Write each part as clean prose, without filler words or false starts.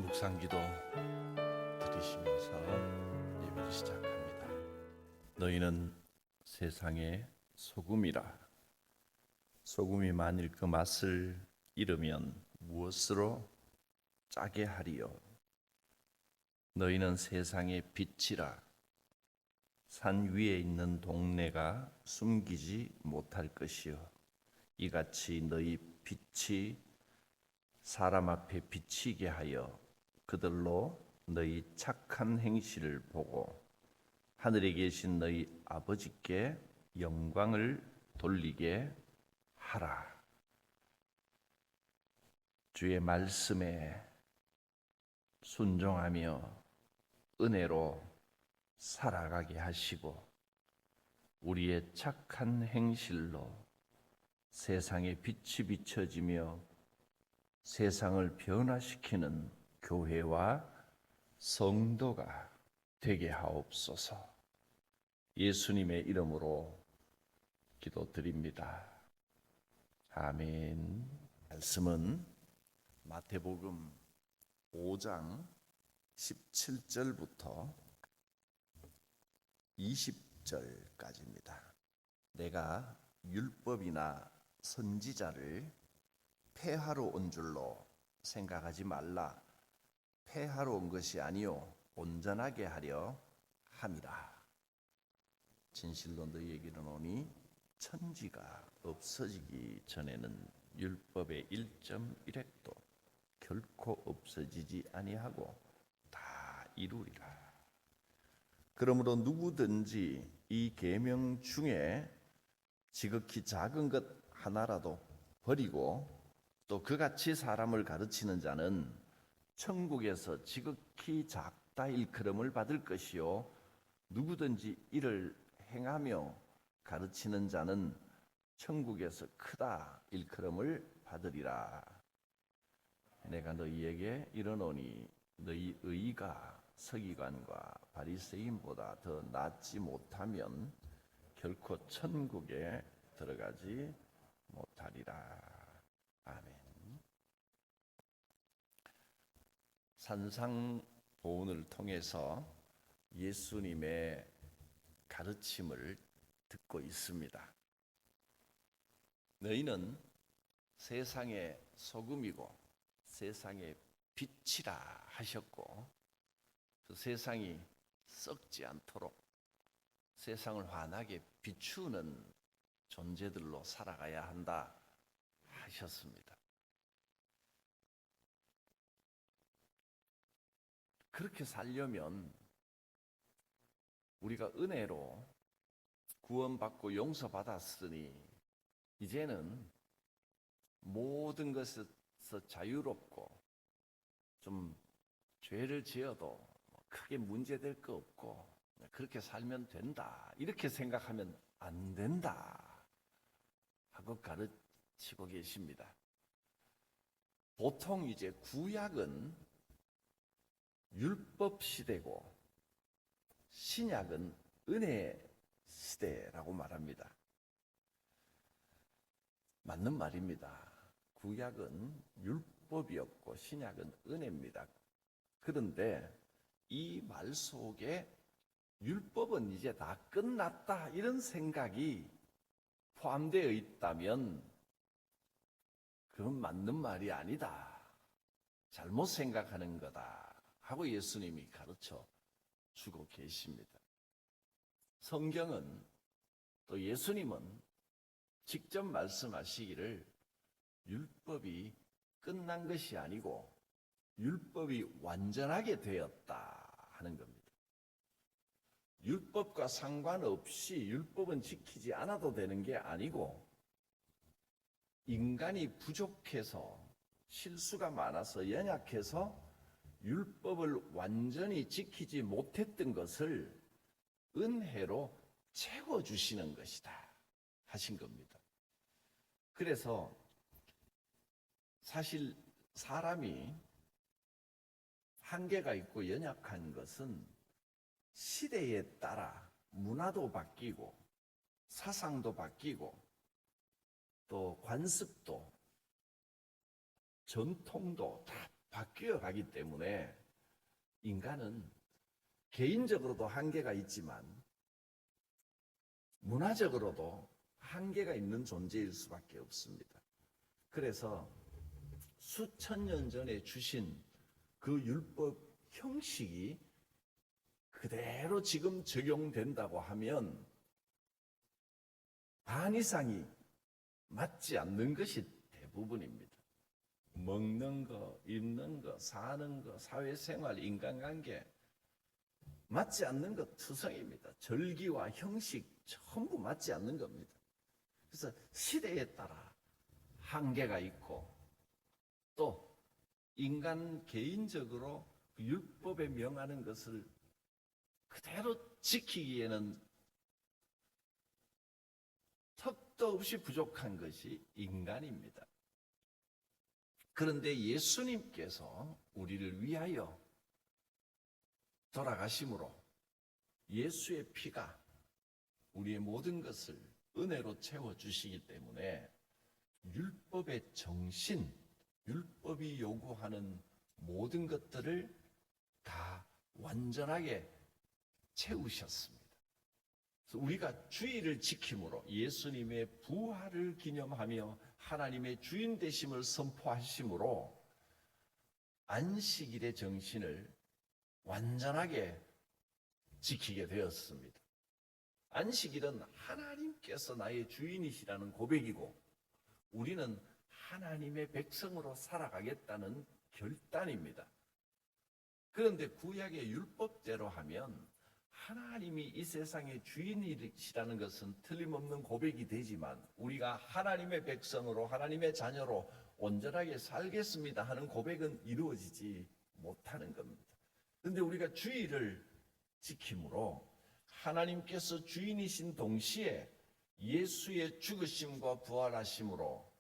묵상기도 드리시면서 예배를 시작합니다. 너희는 세상의 소금이라. 소금이 만일 그 맛을 잃으면 무엇으로 짜게 하리요? 너희는 세상의 빛이라. 산 위에 있는 동네가 숨기지 못할 것이요, 이같이 너희 빛이 사람 앞에 비치게 하여 그들로 너희 착한 행실을 보고 하늘에 계신 너희 아버지께 영광을 돌리게 하라. 주의 말씀에 순종하며 은혜로 살아가게 하시고 우리의 착한 행실로 세상에 빛이 비춰지며 세상을 변화시키는 교회와 성도가 되게 하옵소서. 예수님의 이름으로 기도드립니다. 아멘. 말씀은 마태복음 5장 17절부터 20절까지입니다. 내가 율법이나 선지자를 폐하러 온 줄로 생각하지 말라. 폐하러 온 것이 아니요 온전하게 하려 함이라. 진실로 너희에게 이르노니 천지가 없어지기 전에는 율법의 1.1획도 결코 없어지지 아니하고 다 이루리라. 그러므로 누구든지 이 계명 중에 지극히 작은 것 하나라도 버리고 또 그같이 사람을 가르치는 자는 천국에서 지극히 작다 일컬음을 받을 것이요, 누구든지 이를 행하며 가르치는 자는 천국에서 크다 일컬음을 받으리라. 내가 너희에게 이르노니 너희 의가 서기관과 바리새인보다 더 낫지 못하면 결코 천국에 들어가지 못하리라. 아멘. 산상보훈을 통해서 예수님의 가르침을 듣고 있습니다. 너희는 세상의 소금이고 세상의 빛이라 하셨고, 그 세상이 썩지 않도록 세상을 환하게 비추는 존재들로 살아가야 한다 하셨습니다. 그렇게 살려면 우리가 은혜로 구원받고 용서받았으니 이제는 모든 것에서 자유롭고 좀 죄를 지어도 크게 문제될 거 없고 그렇게 살면 된다, 이렇게 생각하면 안 된다 하고 가르치고 계십니다. 보통 이제 구약은 율법 시대고 신약은 은혜 시대라고 말합니다. 맞는 말입니다. 구약은 율법이었고 신약은 은혜입니다. 그런데 이 말 속에 율법은 이제 다 끝났다 이런 생각이 포함되어 있다면 그건 맞는 말이 아니다, 잘못 생각하는 거다 하고 예수님이 가르쳐 주고 계십니다. 성경은 또 예수님은 직접 말씀하시기를 율법이 끝난 것이 아니고 율법이 완전하게 되었다 하는 겁니다. 율법과 상관없이 율법은 지키지 않아도 되는 게 아니고, 인간이 부족해서 실수가 많아서 연약해서 율법을 완전히 지키지 못했던 것을 은혜로 채워주시는 것이다 하신 겁니다. 그래서 사실 사람이 한계가 있고 연약한 것은 시대에 따라 문화도 바뀌고 사상도 바뀌고 또 관습도 전통도 다 바뀌어 가기 때문에 인간은 개인적으로도 한계가 있지만 문화적으로도 한계가 있는 존재일 수밖에 없습니다. 그래서 수천 년 전에 주신 그 율법 형식이 그대로 지금 적용된다고 하면 반 이상이 맞지 않는 것이 대부분입니다. 먹는 거, 입는 거, 사는 거, 사회생활, 인간관계 맞지 않는 것 투성입니다. 절기와 형식 전부 맞지 않는 겁니다. 그래서 시대에 따라 한계가 있고 또 인간 개인적으로 그 율법에 명하는 것을 그대로 지키기에는 턱도 없이 부족한 것이 인간입니다. 그런데 예수님께서 우리를 위하여 돌아가심으로 예수의 피가 우리의 모든 것을 은혜로 채워주시기 때문에 율법의 정신, 율법이 요구하는 모든 것들을 다 완전하게 채우셨습니다. 그래서 우리가 주의를 지킴으로 예수님의 부활을 기념하며 하나님의 주인 되심을 선포하심으로 안식일의 정신을 완전하게 지키게 되었습니다. 안식일은 하나님께서 나의 주인이시라는 고백이고 우리는 하나님의 백성으로 살아가겠다는 결단입니다. 그런데 구약의 율법대로 하면 하나님이 이 세상의 주인이시라는 것은 틀림없는 고백이 되지만 우리가 하나님의 백성으로 하나님의 자녀로 온전하게 살겠습니다 하는 고백은 이루어지지 못하는 겁니다. 그런데 우리가 주의를 지킴으로 하나님께서 주인이신 동시에 예수의 죽으심과 부활하심으로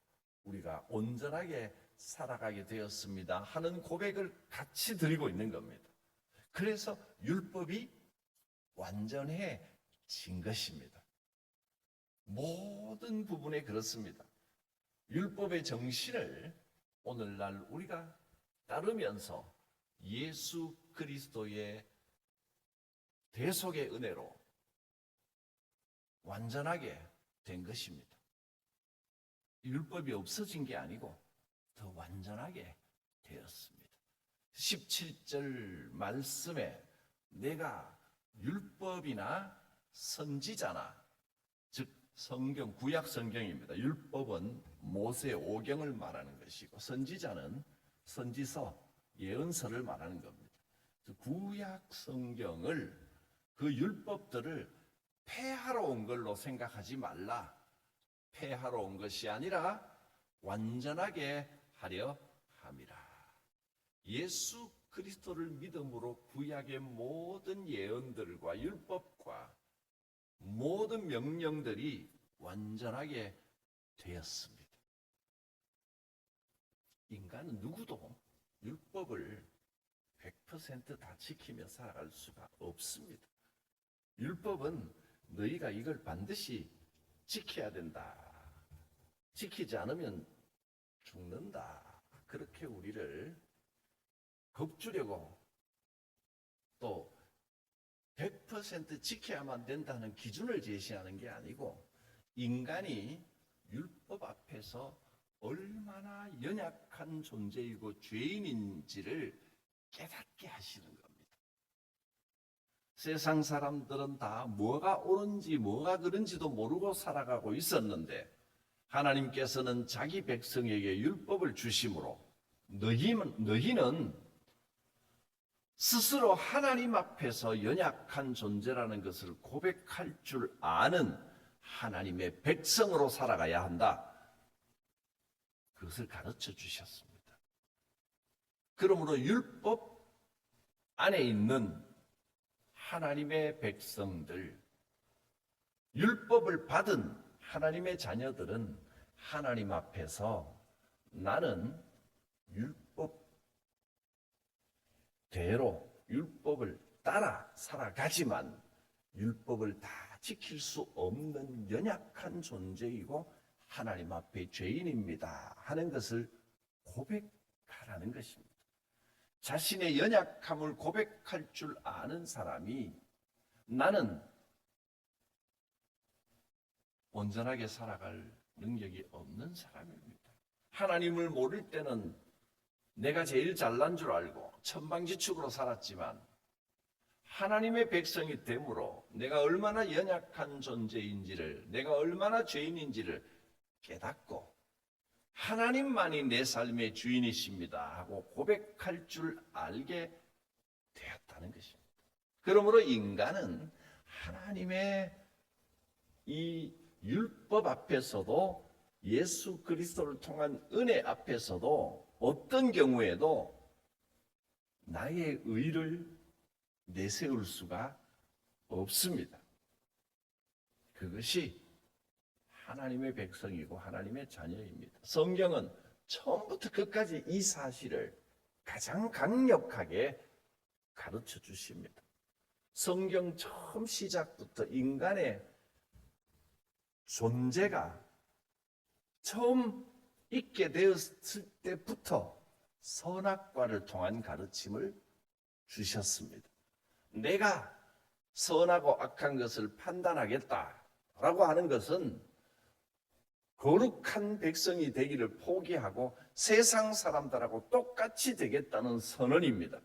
우리가 온전하게 살아가게 되었습니다 하는 고백을 같이 드리고 있는 겁니다. 그래서 율법이 완전해진 것입니다. 모든 부분에 그렇습니다. 율법의 정신을 오늘날 우리가 따르면서 예수 그리스도의 대속의 은혜로 완전하게 된 것입니다. 율법이 없어진 게 아니고 더 완전하게 되었습니다. 17절 말씀에 내가 율법이나 선지자나 즉 성경, 구약 성경입니다. 율법은 모세 오경을 말하는 것이고 선지자는 선지서, 예언서를 말하는 겁니다. 구약 성경을 그 율법들을 폐하러 온 걸로 생각하지 말라. 폐하러 온 것이 아니라 완전하게 하려 함이라. 예수 그리스도를 믿음으로 구약의 모든 예언들과 율법과 모든 명령들이 완전하게 되었습니다. 인간은 누구도 율법을 100%다 지키며 살아갈 수가 없습니다. 율법은 너희가 이걸 반드시 지켜야 된다. 지키지 않으면 죽는다. 그렇게 우리를 겁주려고 또 100% 지켜야만 된다는 기준을 제시하는 게 아니고 인간이 율법 앞에서 얼마나 연약한 존재이고 죄인인지를 깨닫게 하시는 겁니다. 세상 사람들은 다 뭐가 옳은지 뭐가 그른지도 모르고 살아가고 있었는데 하나님께서는 자기 백성에게 율법을 주심으로 너희는 스스로 하나님 앞에서 연약한 존재라는 것을 고백할 줄 아는 하나님의 백성으로 살아가야 한다. 그것을 가르쳐 주셨습니다. 그러므로 율법 안에 있는 하나님의 백성들, 율법을 받은 하나님의 자녀들은 하나님 앞에서 나는 율법대로 율법을 따라 살아가지만 율법을 다 지킬 수 없는 연약한 존재이고 하나님 앞에 죄인입니다 하는 것을 고백하라는 것입니다. 자신의 연약함을 고백할 줄 아는 사람이 나는 온전하게 살아갈 능력이 없는 사람입니다. 하나님을 모를 때는 내가 제일 잘난 줄 알고 천방지축으로 살았지만 하나님의 백성이 됨으로 내가 얼마나 연약한 존재인지를, 내가 얼마나 죄인인지를 깨닫고 하나님만이 내 삶의 주인이십니다 하고 고백할 줄 알게 되었다는 것입니다. 그러므로 인간은 하나님의 이 율법 앞에서도 예수 그리스도를 통한 은혜 앞에서도 어떤 경우에도 나의 의를 내세울 수가 없습니다. 그것이 하나님의 백성이고 하나님의 자녀입니다. 성경은 처음부터 끝까지 이 사실을 가장 강력하게 가르쳐 주십니다. 성경 처음 시작부터 인간의 존재가 처음 있게 되었을 때부터 선악과를 통한 가르침을 주셨습니다. 내가 선하고 악한 것을 판단하겠다라고 하는 것은 거룩한 백성이 되기를 포기하고 세상 사람들하고 똑같이 되겠다는 선언입니다.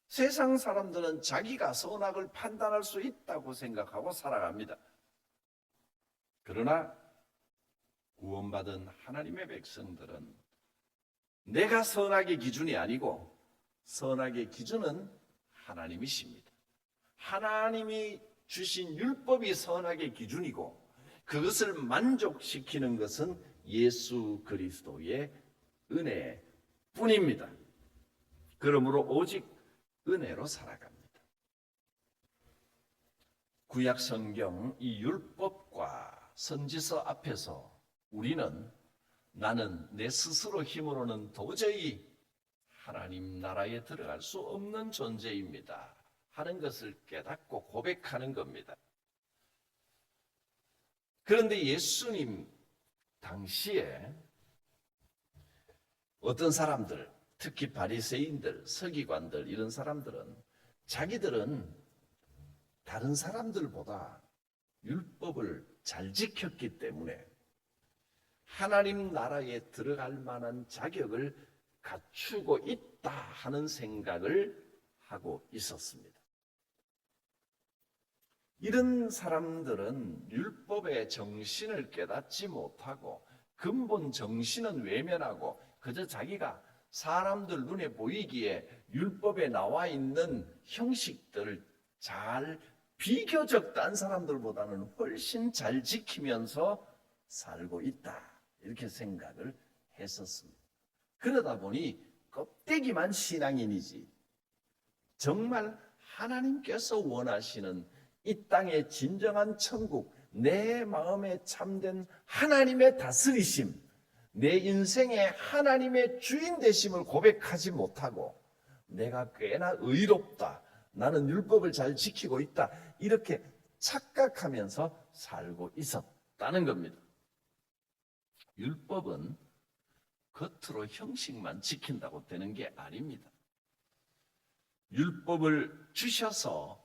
세상 사람들은 자기가 선악을 판단할 수 있다고 생각하고 살아갑니다. 그러나 구원받은 하나님의 백성들은 내가 선악의 기준이 아니고 선악의 기준은 하나님이십니다. 하나님이 주신 율법이 선악의 기준이고 그것을 만족시키는 것은 예수 그리스도의 은혜뿐입니다. 그러므로 오직 은혜로 살아갑니다. 구약 성경 이 율법과 선지서 앞에서 우리는 나는 내 스스로 힘으로는 도저히 하나님 나라에 들어갈 수 없는 존재입니다 하는 것을 깨닫고 고백하는 겁니다. 그런데 예수님 당시에 어떤 사람들, 특히 바리새인들, 서기관들 이런 사람들은 자기들은 다른 사람들보다 율법을 잘 지켰기 때문에 하나님 나라에 들어갈 만한 자격을 갖추고 있다 하는 생각을 하고 있었습니다. 이런 사람들은 율법의 정신을 깨닫지 못하고 근본 정신은 외면하고 그저 자기가 사람들 눈에 보이기에 율법에 나와 있는 형식들을 잘 비교적 딴 사람들보다는 훨씬 잘 지키면서 살고 있다 이렇게 생각을 했었습니다. 그러다 보니 껍데기만 신앙인이지 정말 하나님께서 원하시는 이 땅의 진정한 천국, 내 마음에 참된 하나님의 다스리심, 내 인생의 하나님의 주인 되심을 고백하지 못하고 내가 꽤나 의롭다, 나는 율법을 잘 지키고 있다 이렇게 착각하면서 살고 있었다는 겁니다. 율법은 겉으로 형식만 지킨다고 되는 게 아닙니다. 율법을 주셔서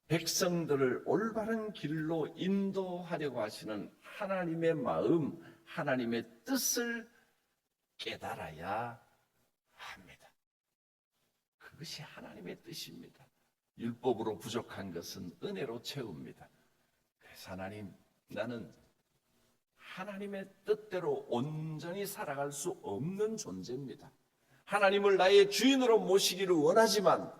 백성들을 올바른 길로 인도하려고 하시는 하나님의 마음, 하나님의 뜻을 깨달아야 합니다. 그것이 하나님의 뜻입니다. 율법으로 부족한 것은 은혜로 채웁니다. 그래서 하나님, 나는 하나님의 뜻대로 온전히 살아갈 수 없는 존재입니다. 하나님을 나의 주인으로 모시기를 원하지만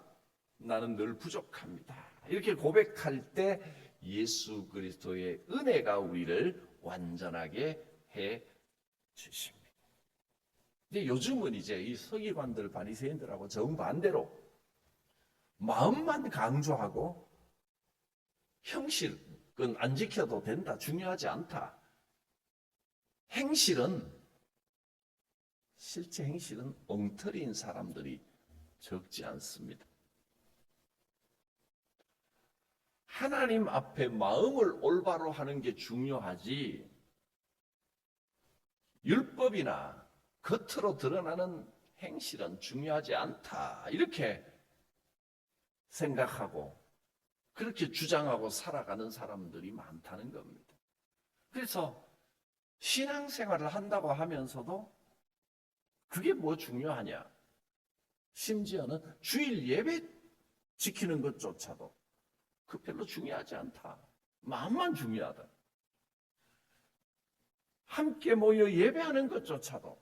나는 늘 부족합니다. 이렇게 고백할 때 예수 그리스도의 은혜가 우리를 완전하게 해 주십니다. 근데 요즘은 이제 이 서기관들, 바리새인들하고 정반대로 마음만 강조하고 형식은 안 지켜도 된다, 중요하지 않다. 실제 행실은 엉터리인 사람들이 적지 않습니다. 하나님 앞에 마음을 올바로 하는 게 중요하지 율법이나 겉으로 드러나는 행실은 중요하지 않다. 이렇게 생각하고 그렇게 주장하고 살아가는 사람들이 많다는 겁니다. 그래서 신앙생활을 한다고 하면서도 그게 뭐 중요하냐? 심지어는 주일 예배 지키는 것조차도 그 별로 중요하지 않다. 마음만 중요하다. 함께 모여 예배하는 것조차도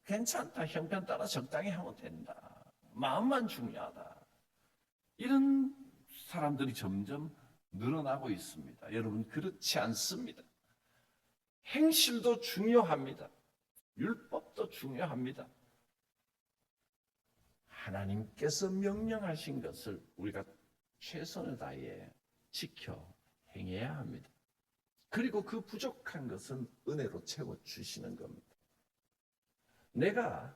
괜찮다. 형편 따라 적당히 하면 된다. 마음만 중요하다. 이런 사람들이 점점 늘어나고 있습니다. 여러분, 그렇지 않습니다. 행실도 중요합니다. 율법도 중요합니다. 하나님께서 명령하신 것을 우리가 최선을 다해 지켜 행해야 합니다. 그리고 그 부족한 것은 은혜로 채워주시는 겁니다. 내가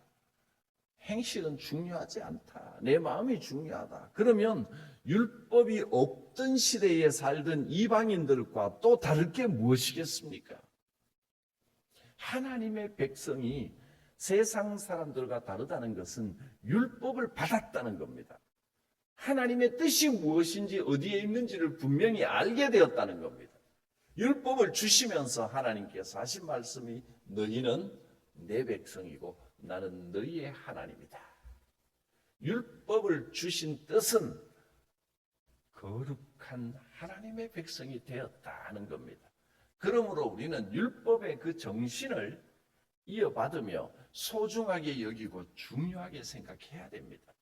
행실은 중요하지 않다. 내 마음이 중요하다. 그러면 율법이 없던 시대에 살던 이방인들과 또 다를 게 무엇이겠습니까? 하나님의 백성이 세상 사람들과 다르다는 것은 율법을 받았다는 겁니다. 하나님의 뜻이 무엇인지 어디에 있는지를 분명히 알게 되었다는 겁니다. 율법을 주시면서 하나님께서 하신 말씀이 너희는 내 백성이고 나는 너희의 하나님이다. 율법을 주신 뜻은 거룩한 하나님의 백성이 되었다는 겁니다. 그러므로 우리는 율법의 그 정신을 이어받으며 소중하게 여기고 중요하게 생각해야 됩니다.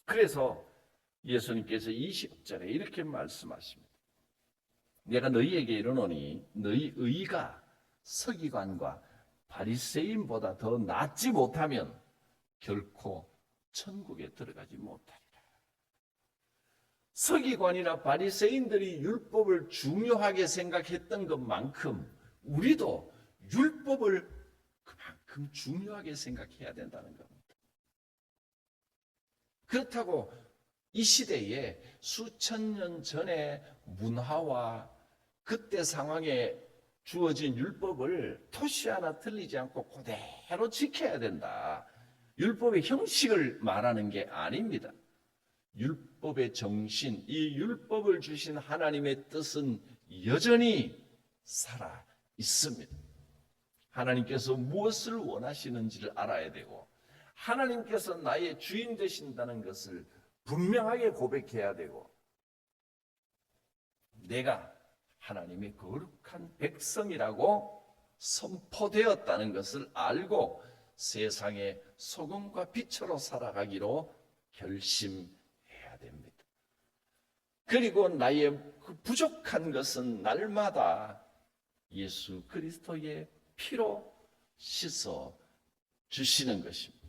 그래서 예수님께서 20절에 이렇게 말씀하십니다. 내가 너희에게 이르노니 너희 의가 서기관과 바리새인보다 더 낫지 못하면 결코 천국에 들어가지 못하리라. 서기관이나 바리새인들이 율법을 중요하게 생각했던 것만큼 우리도 율법을 그만큼 중요하게 생각해야 된다는 겁니다. 그렇다고 이 시대에 수천 년 전의 문화와 그때 상황에 주어진 율법을 토시 하나 틀리지 않고 그대로 지켜야 된다. 율법의 형식을 말하는 게 아닙니다. 율법의 정신, 이 율법을 주신 하나님의 뜻은 여전히 살아 있습니다. 하나님께서 무엇을 원하시는지를 알아야 되고 하나님께서 나의 주인 되신다는 것을 분명하게 고백해야 되고 내가 하나님의 거룩한 백성이라고 선포되었다는 것을 알고 세상의 소금과 빛으로 살아가기로 결심해야 됩니다. 그리고 나의 그 부족한 것은 날마다 예수 그리스도의 피로 씻어 주시는 것입니다.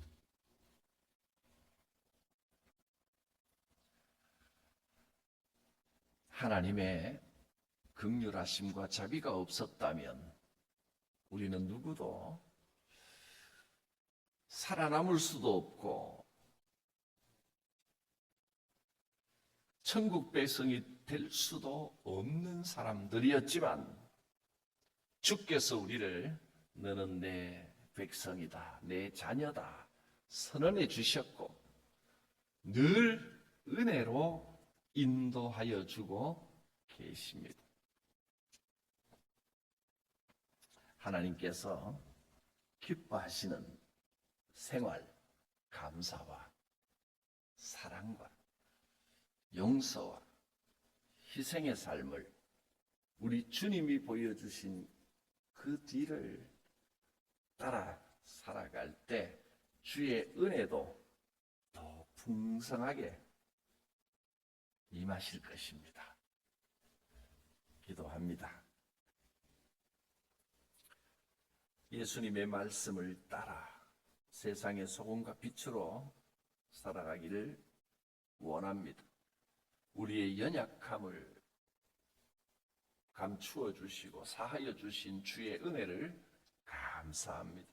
하나님의 긍휼하심과 자비가 없었다면 우리는 누구도 살아남을 수도 없고 천국 백성이 될 수도 없는 사람들이었지만 주께서 우리를 너는 내 백성이다, 내 자녀다 선언해 주셨고 늘 은혜로 인도하여 주고 계십니다. 하나님께서 기뻐하시는 생활, 감사와 사랑과 용서와 희생의 삶을 우리 주님이 보여주신 그 뒤를 따라 살아갈 때 주의 은혜도 더 풍성하게 임하실 것입니다. 기도합니다. 예수님의 말씀을 따라 세상의 소금과 빛으로 살아가기를 원합니다. 우리의 연약함을 감추어 주시고 사하여 주신 주의 은혜를 감사합니다.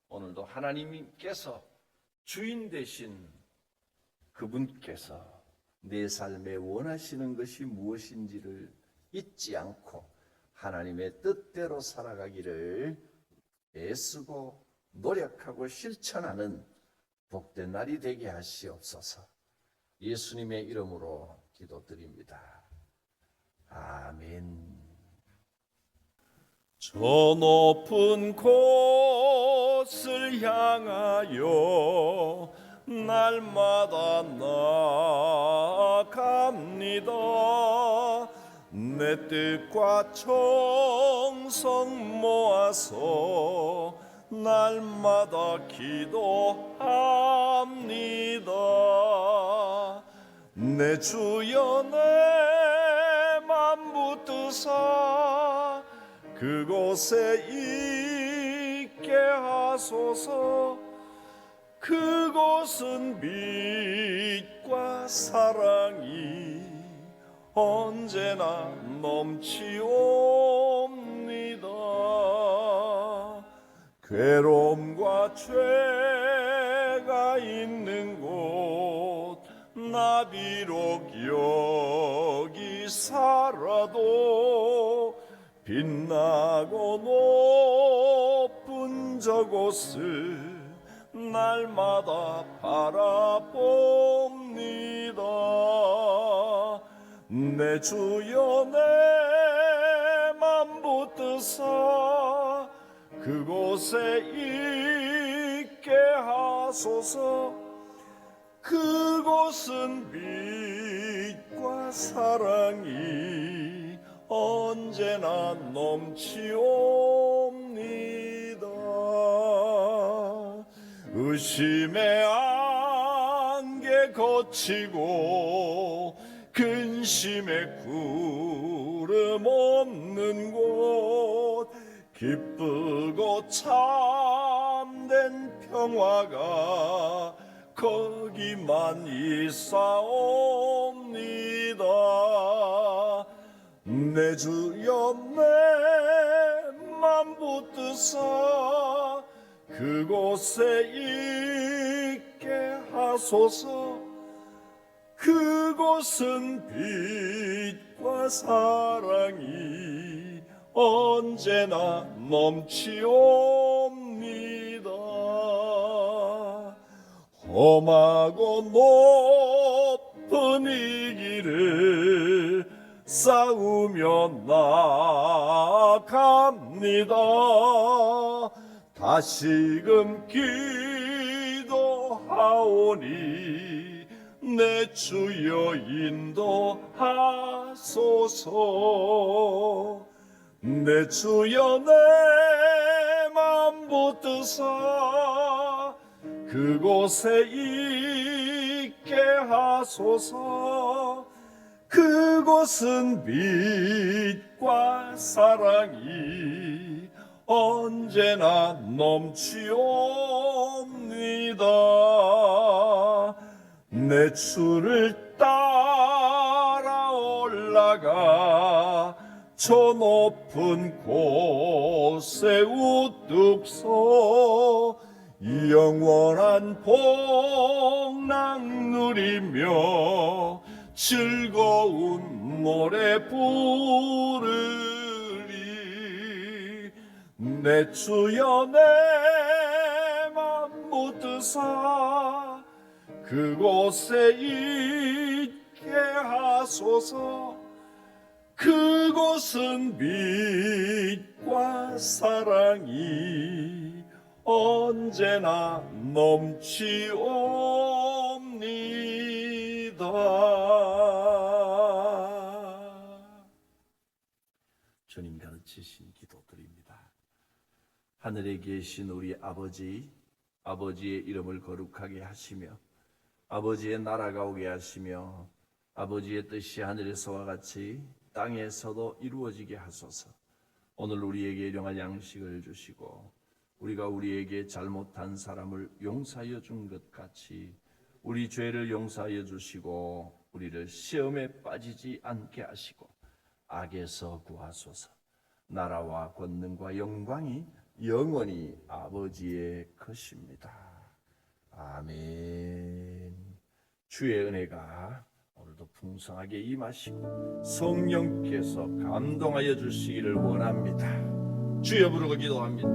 오늘도 하나님께서 주인 되신 그분께서 내 삶에 원하시는 것이 무엇인지를 잊지 않고 하나님의 뜻대로 살아가기를 애쓰고 노력하고 실천하는 복된 날이 되게 하시옵소서. 예수님의 이름으로 기도드립니다. 아멘. 저 높은 곳을 향하여 날마다 나아갑니다. 내 뜻과 정성 모아서 날마다 기도합니다. 내 주여 내 맘 붙드사 그곳에 있게 하소서. 그곳은 빛과 사랑이 언제나 넘치옵니다. 괴로움과 죄가 있는 곳 나 비록 여기 살아도 빛나고 높은 저곳을 날마다 바라봅니다. 내 주여 내 맘 붙드사 그곳에 있게 하소서. 그곳은 빛과 사랑이 언제나 넘치옵니다. 의심의 안개 거치고 근심의 구름 없는 곳 기쁘고 참된 평화가 거기만 있사옵니다. 내 주여 내 맘 붙드사 그곳에 있게 하소서. 그곳은 빛과 사랑이 언제나 넘치옵니다. 험하고 높은 이 길을 싸우며 나아갑니다. 다시금 기도하오니 내 주여 인도하소서. 내 주여 내 맘 붙드사 그곳에 있게 하소서. 그곳은 빛과 사랑이 언제나 넘치옵니다. 내 주를 따라 올라가 저 높은 곳에 우뚝 서 영원한 복락 누리며 즐거운 노래 부르리. 내 주여 내 맘 붙드사 그곳에 있게 하소서. 그곳은 빛과 사랑이 언제나 넘치옵니다. 주님 가르치신 기도드립니다. 하늘에 계신 우리 아버지, 아버지의 이름을 거룩하게 하시며 아버지의 나라가 오게 하시며 아버지의 뜻이 하늘에서와 같이 땅에서도 이루어지게 하소서. 오늘 우리에게 일용할 양식을 주시고 우리가 우리에게 잘못한 사람을 용서하여 준 것 같이 우리 죄를 용서하여 주시고 우리를 시험에 빠지지 않게 하시고 악에서 구하소서. 나라와 권능과 영광이 영원히 아버지의 것입니다. 아멘. 주의 은혜가 오늘도 풍성하게 임하시고 성령께서 감동하여 주시기를 원합니다. 주여 부르고 기도합니다.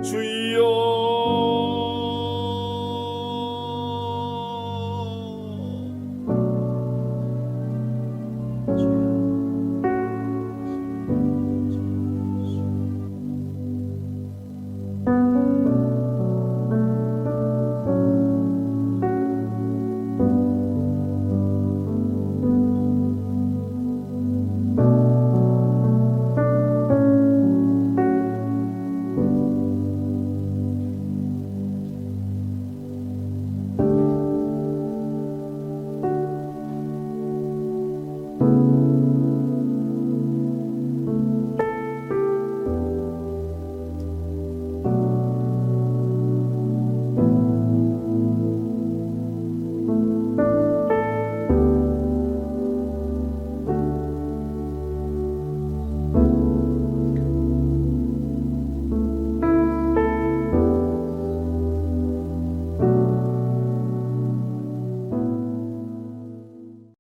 주여